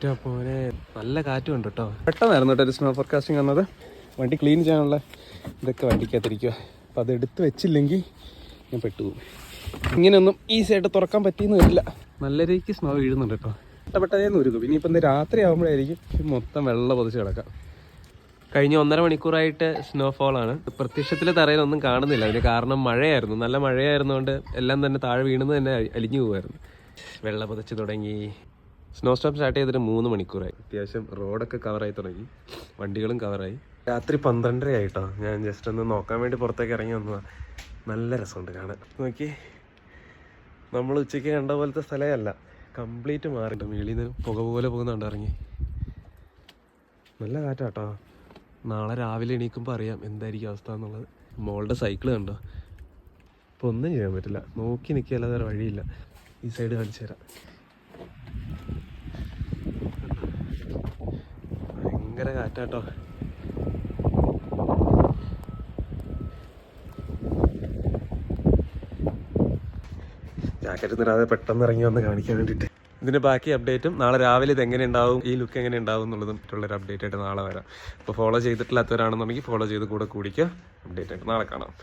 എൻ്റെ പോലെ നല്ല കാറ്റും ഉണ്ട് കേട്ടോ. പെട്ടെന്നായിരുന്നു കേട്ടോ ഒരു സ്നോ ഫോർകാസ്റ്റിംഗ് വന്നത്. വണ്ടി ക്ലീൻ ചെയ്യാനുള്ള ഇതൊക്കെ വണ്ടിക്കകത്തിരിക്കുക. അപ്പോൾ അത് എടുത്ത് വെച്ചില്ലെങ്കിൽ ഞാൻ പെട്ടുപോകും. ഇങ്ങനെയൊന്നും ഈസി ആയിട്ട് തുറക്കാൻ പറ്റിയെന്ന് വരില്ല. നല്ല രീതിക്ക് സ്നോ വീഴുന്നുണ്ട് കേട്ടോ. ഇഷ്ടപ്പെട്ടതേന്ന് ഒരുക്കും. ഇനിയിപ്പോൾ ഇന്ന് രാത്രി ആകുമ്പോഴായിരിക്കും മൊത്തം വെള്ളം പൊതിച്ച് കിടക്കാം. കഴിഞ്ഞ 1.5 മണിക്കൂറായിട്ട് സ്നോഫോളാണ്. പ്രത്യക്ഷത്തിൽ തറയിലൊന്നും കാണുന്നില്ല. അതിന് കാരണം മഴയായിരുന്നു. നല്ല മഴയായിരുന്നുകൊണ്ട് എല്ലാം തന്നെ താഴെ വീണെന്ന് തന്നെ അലിഞ്ഞു പോകുമായിരുന്നു. വെള്ളം പൊതിച്ച് തുടങ്ങി. സ്നോ സ്റ്റോം സ്റ്റാർട്ട് ചെയ്തിട്ട് 3 മണിക്കൂറായി. അത്യാവശ്യം റോഡൊക്കെ കവറായി തുടങ്ങി, വണ്ടികളും കവറായി. രാത്രി 12:30 ആയിട്ടോ. ഞാൻ ജസ്റ്റ് ഒന്ന് നോക്കാൻ വേണ്ടി പുറത്തേക്ക് ഇറങ്ങി വന്നതാണ്. നല്ല രസമുണ്ട് കാണാൻ. നോക്കി, നമ്മൾ ഉച്ചയ്ക്ക് കണ്ട പോലത്തെ സ്ഥലമല്ല, കംപ്ലീറ്റ് മാറിയിട്ട് മേളിൽ നിന്ന് പുക പോലെ പോകുന്നുണ്ട് ഇറങ്ങി. നല്ല കാറ്റാട്ടോ. നാളെ രാവിലെ എണീക്കുമ്പോൾ അറിയാം എന്തായിരിക്കും അവസ്ഥ എന്നുള്ളത്. മോളുടെ സൈക്കിൾ കണ്ടോ. ഇപ്പോൾ ഒന്നും ചെയ്യാൻ പറ്റില്ല, നോക്കി നിൽക്കിയല്ലാതെ വേറെ വഴിയില്ല. ഈ സൈഡ് കാണിച്ചു തരാം. ഭയങ്കര കാറ്റാട്ടോ. ജാക്കറ്റ് നിടാതെ പെട്ടെന്ന് ഇറങ്ങി വന്ന് കാണിക്കാൻ വേണ്ടിയിട്ട്. ഇതിൻ്റെ ബാക്കി അപ്ഡേറ്റും നാളെ രാവിലെ ഇത് എങ്ങനെ ഉണ്ടാവും, ഈ ലുക്ക് എങ്ങനെ ഉണ്ടാവും എന്നുള്ളതും മറ്റുള്ളൊരു അപ്ഡേറ്റ് ആയിട്ട് നാളെ വരാം. അപ്പോൾ ഫോളോ ചെയ്തിട്ടില്ലാത്തവരാണെന്നുണ്ടെങ്കിൽ ഫോളോ ചെയ്ത് കൂടെ കൂടിക്കുക. അപ്ഡേറ്റ് ആയിട്ട് നാളെ കാണാം.